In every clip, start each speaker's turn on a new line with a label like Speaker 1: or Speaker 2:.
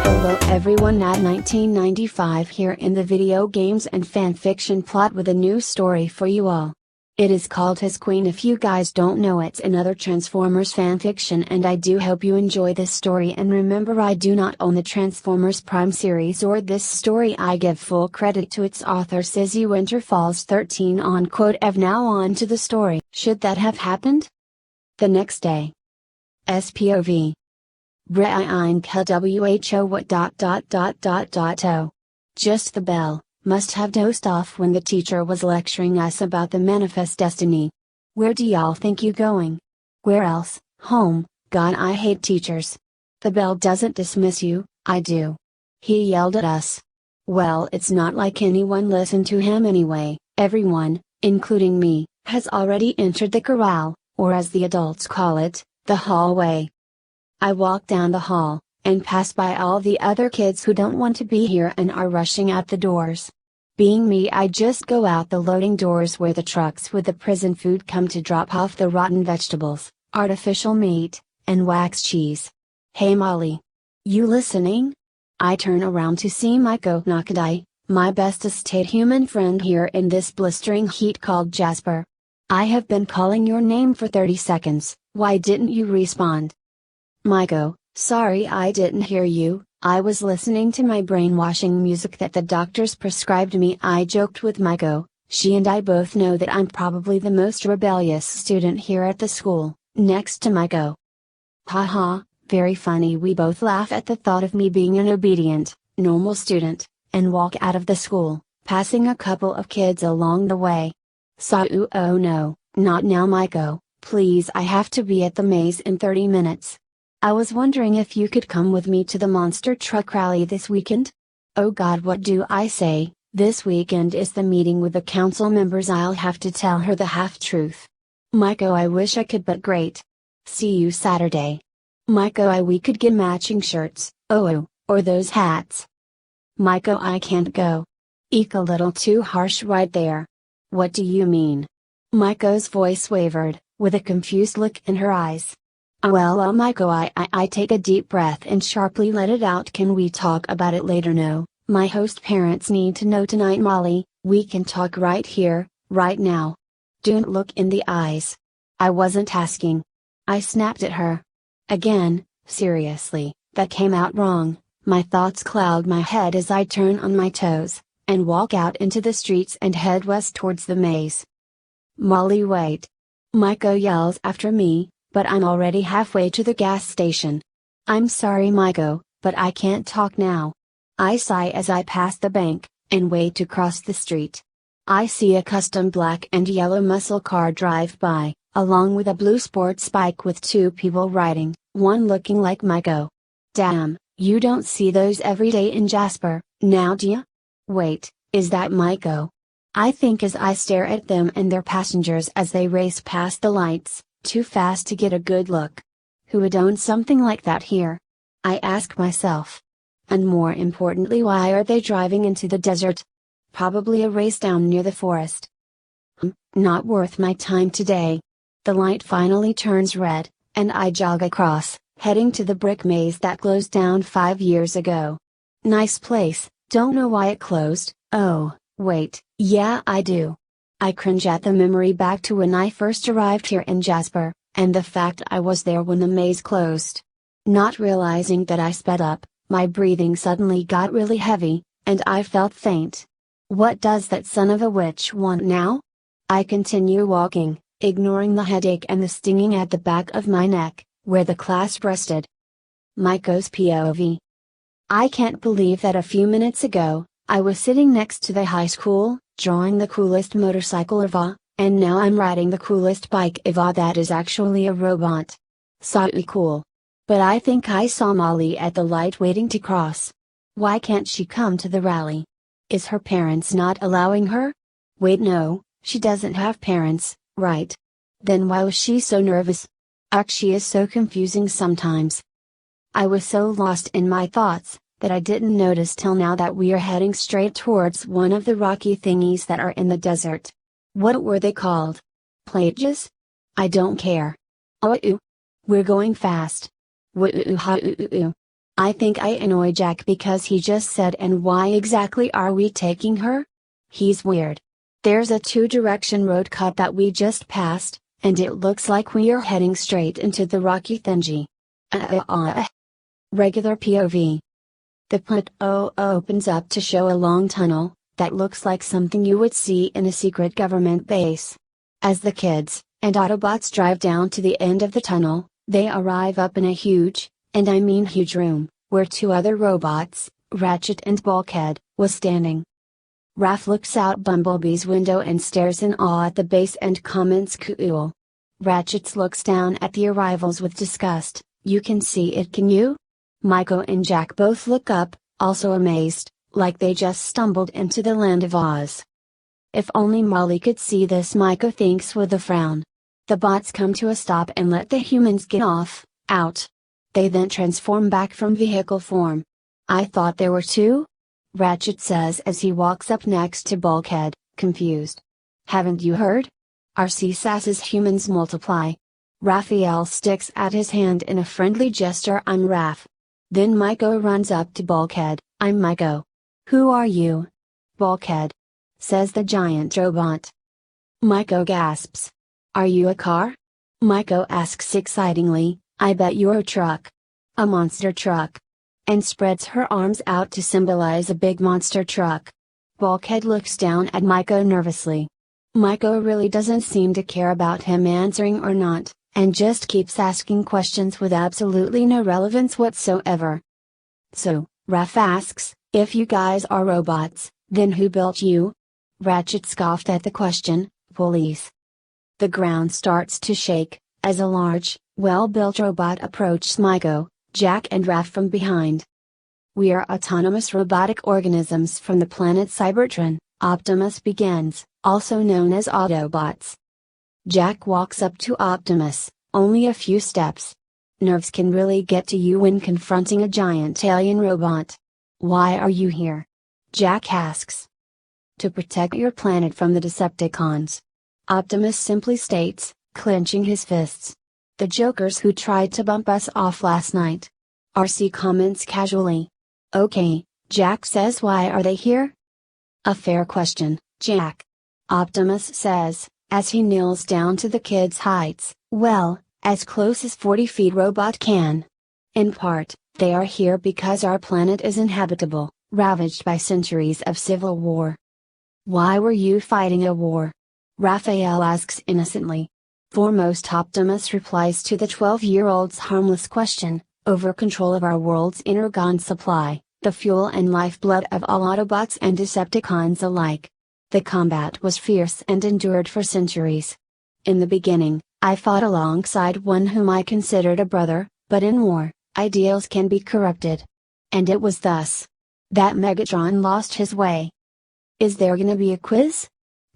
Speaker 1: Hello everyone, at 1995 here in the video games and fanfiction plot with a new story for you all. It is called His Queen. If you guys don't know, it's another Transformers fanfiction, and I do hope you enjoy this story. And remember, I do not own the Transformers Prime series or this story. I give full credit to its author Syzzy WinterFalls 13 on Quotev. Now on to the story. Should that have happened? The next day. SPOV. Brein KWHO what. Just the bell. Must have dozed off when the teacher was lecturing us about the manifest destiny. Where do y'all think you going? Where else? Home. God, I hate teachers. The bell doesn't dismiss you, I do. He yelled at us. Well, it's not like anyone listened to him anyway. Everyone, including me, has already entered the corral, or as the adults call it, the hallway. I walk down the hall, and pass by all the other kids who don't want to be here and are rushing out the doors. Being me, I just go out the loading doors where the trucks with the prison food come to drop off the rotten vegetables, artificial meat, and wax cheese. Hey Molly. You listening? I turn around to see Maiko Nakadai, my bestest human friend here in this blistering heat called Jasper. I have been calling your name for 30 seconds, why didn't you respond? Maiko, sorry I didn't hear you, I was listening to my brainwashing music that the doctors prescribed me. I joked with Maiko. She and I both know that I'm probably the most rebellious student here at the school, next to Maiko. Haha, very funny. We both laugh at the thought of me being an obedient, normal student, and walk out of the school, passing a couple of kids along the way. Sau, oh no, not now Maiko, please, I have to be at the maze in 30 minutes. I was wondering if you could come with me to the monster truck rally this weekend? Oh God, what do I say? This weekend is the meeting with the council members. I'll have to tell her the half-truth. Maiko, I wish I could, but great. See you Saturday. Maiko, we could get matching shirts, or those hats. Maiko, I can't go. Eek, a little too harsh right there. What do you mean? Maiko's voice wavered, with a confused look in her eyes. Well, Maiko, I take a deep breath and sharply let it out. Can we talk about it later? No, my host parents need to know tonight. Molly, we can talk right here, right now. Don't look in the eyes. I wasn't asking. I snapped at her. Again, seriously, that came out wrong. My thoughts cloud my head as I turn on my toes, and walk out into the streets and head west towards the maze. Molly, wait. Maiko yells after me, but I'm already halfway to the gas station. I'm sorry Maiko, but I can't talk now. I sigh as I pass the bank, and wait to cross the street. I see a custom black and yellow muscle car drive by, along with a blue sports bike with two people riding, one looking like Maiko. Damn, you don't see those every day in Jasper, now do ya? Wait, is that Maiko? I think as I stare at them and their passengers as they race past the lights, too fast to get a good look. Who would own something like that here? I ask myself. And more importantly, why are they driving into the desert? Probably a race down near the forest. Not worth my time today. The light finally turns red, and I jog across, heading to the brick maze that closed down 5 years ago. Nice place, don't know why it closed. Oh, wait, yeah I do. I cringe at the memory back to when I first arrived here in Jasper, and the fact I was there when the maze closed. Not realizing that I sped up, my breathing suddenly got really heavy, and I felt faint. What does that son of a witch want now? I continue walking, ignoring the headache and the stinging at the back of my neck, where the clasp rested. Maiko's POV. I can't believe that a few minutes ago, I was sitting next to the high school, drawing the coolest motorcycle ever, and now I'm riding the coolest bike ever that is actually a robot. So cool. But I think I saw Molly at the light waiting to cross. Why can't she come to the rally? Is her parents not allowing her? Wait, no, she doesn't have parents, right? Then why was she so nervous? Ugh, she is so confusing sometimes. I was so lost in my thoughts, that I didn't notice till now that we are heading straight towards one of the rocky thingies that are in the desert. What were they called? Plages? I don't care. Woo! We're going fast. Woo! I think I annoy Jack because he just said, and why exactly are we taking her? He's weird. There's a two-direction road cut that we just passed, and it looks like we are heading straight into the rocky thingy. Regular POV. The photo opens up to show a long tunnel, that looks like something you would see in a secret government base. As the kids and Autobots drive down to the end of the tunnel, they arrive up in a huge, and I mean huge room, where two other robots, Ratchet and Bulkhead, was standing. Raph looks out Bumblebee's window and stares in awe at the base and comments cool. Ratchet looks down at the arrivals with disgust. You can see it, can you? Myco and Jack both look up, also amazed, like they just stumbled into the land of Oz. If only Molly could see this, Myco thinks with a frown. The bots come to a stop and let the humans get out. They then transform back from vehicle form. I thought there were two? Ratchet says as he walks up next to Bulkhead, confused. Haven't you heard? RC says humans multiply. Raphael sticks out his hand in a friendly gesture. I'm Raph. Then Myco runs up to Bulkhead. I'm Myco. Who are you? Bulkhead, says the giant robot. Myco gasps. Are you a car? Myco asks excitingly. I bet you're a truck. A monster truck. And spreads her arms out to symbolize a big monster truck. Bulkhead looks down at Myco nervously. Myco really doesn't seem to care about him answering or not, and just keeps asking questions with absolutely no relevance whatsoever. So, Raph asks, if you guys are robots, then who built you? Ratchet scoffed at the question. Police. The ground starts to shake, as a large, well-built robot approaches Myco, Jack and Raph from behind. We are autonomous robotic organisms from the planet Cybertron, Optimus begins, also known as Autobots. Jack walks up to Optimus, only a few steps. Nerves can really get to you when confronting a giant alien robot. Why are you here? Jack asks. To protect your planet from the Decepticons. Optimus simply states, clenching his fists. The jokers who tried to bump us off last night. RC comments casually. Okay, Jack says, why are they here? A fair question, Jack. Optimus says, as he kneels down to the kid's heights, well, as close as 40 feet robot can. In part, they are here because our planet is inhabitable, ravaged by centuries of civil war. Why were you fighting a war? Raphael asks innocently. Foremost Optimus replies to the 12-year-old's harmless question, over control of our world's energon supply, the fuel and lifeblood of all Autobots and Decepticons alike. The combat was fierce and endured for centuries. In the beginning, I fought alongside one whom I considered a brother, but in war, ideals can be corrupted. And it was thus that Megatron lost his way. Is there gonna be a quiz?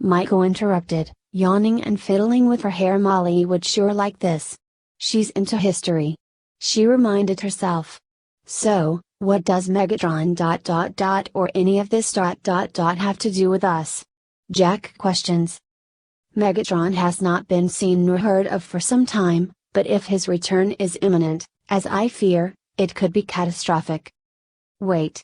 Speaker 1: Myco interrupted, yawning and fiddling with her hair. Molly would sure like this. She's into history. She reminded herself. So, what does Megatron ... or any of this ... have to do with us? Jack questions. Megatron has not been seen nor heard of for some time, but if his return is imminent, as I fear, it could be catastrophic. Wait.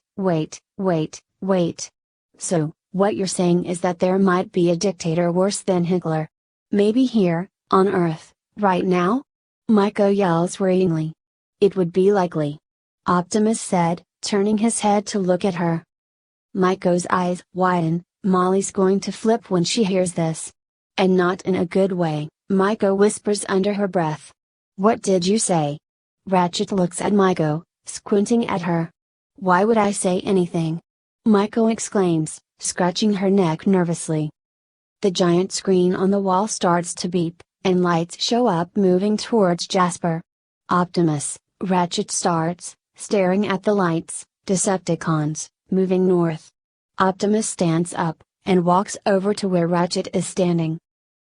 Speaker 1: So, what you're saying is that there might be a dictator worse than Hitler? Maybe here, on Earth, right now? Myco yells worryingly. It would be likely. Optimus said, turning his head to look at her. Myco's eyes widen. Molly's going to flip when she hears this. And not in a good way, Myco whispers under her breath. What did you say? Ratchet looks at Myco, squinting at her. Why would I say anything? Myco exclaims, scratching her neck nervously. The giant screen on the wall starts to beep, and lights show up moving towards Jasper. Optimus, Ratchet starts, staring at the lights. Decepticons, moving north. Optimus stands up, and walks over to where Ratchet is standing.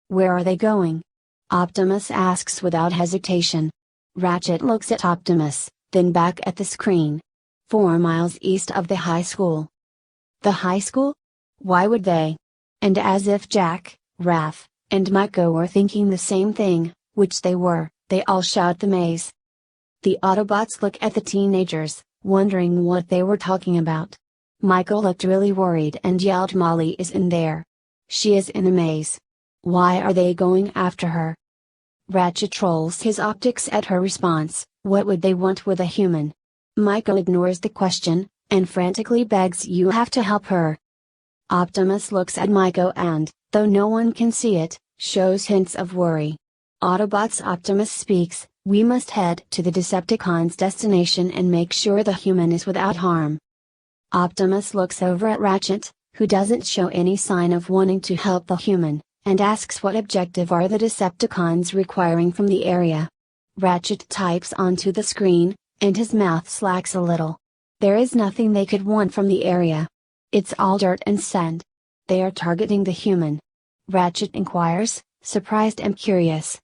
Speaker 1: Where are they going? Optimus asks without hesitation. Ratchet looks at Optimus, then back at the screen. 4 miles east of the high school. The high school? Why would they? And as if Jack, Raph, and Myco were thinking the same thing, which they were, They all shout the maze. The Autobots look at the teenagers, wondering what they were talking about. Michael looked really worried and yelled, "Molly is in there. She is in a maze. Why are they going after her?" Ratchet rolls his optics at her response. What would they want with a human? Michael ignores the question, and frantically begs, "You have to help her." Optimus looks at Michael and, though no one can see it, shows hints of worry. Autobots Optimus speaks, "We must head to the Decepticons' destination and make sure the human is without harm." Optimus looks over at Ratchet, who doesn't show any sign of wanting to help the human, and asks what objective are the Decepticons requiring from the area. Ratchet types onto the screen, and his mouth slacks a little. There is nothing they could want from the area. It's all dirt and sand. They are targeting the human. Ratchet inquires, surprised and curious.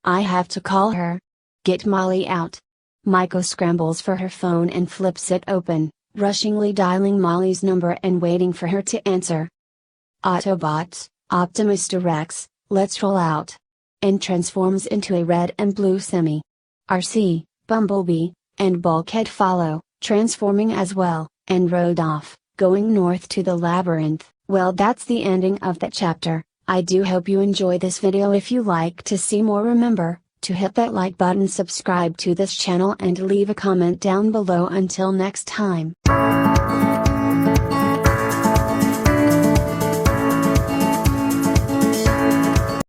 Speaker 1: "I have to call her. Get Molly out." Michael scrambles for her phone and flips it open, rushingly dialing Molly's number and waiting for her to answer. "Autobots," Optimus directs, "let's roll out," and transforms into a red and blue semi. RC, Bumblebee, and Bulkhead follow, transforming as well, and rode off, going north to the labyrinth. Well, that's the ending of that chapter. I do hope you enjoy this video. If you like to see more, remember to hit that like button, subscribe to this channel and leave a comment down below. Until next time.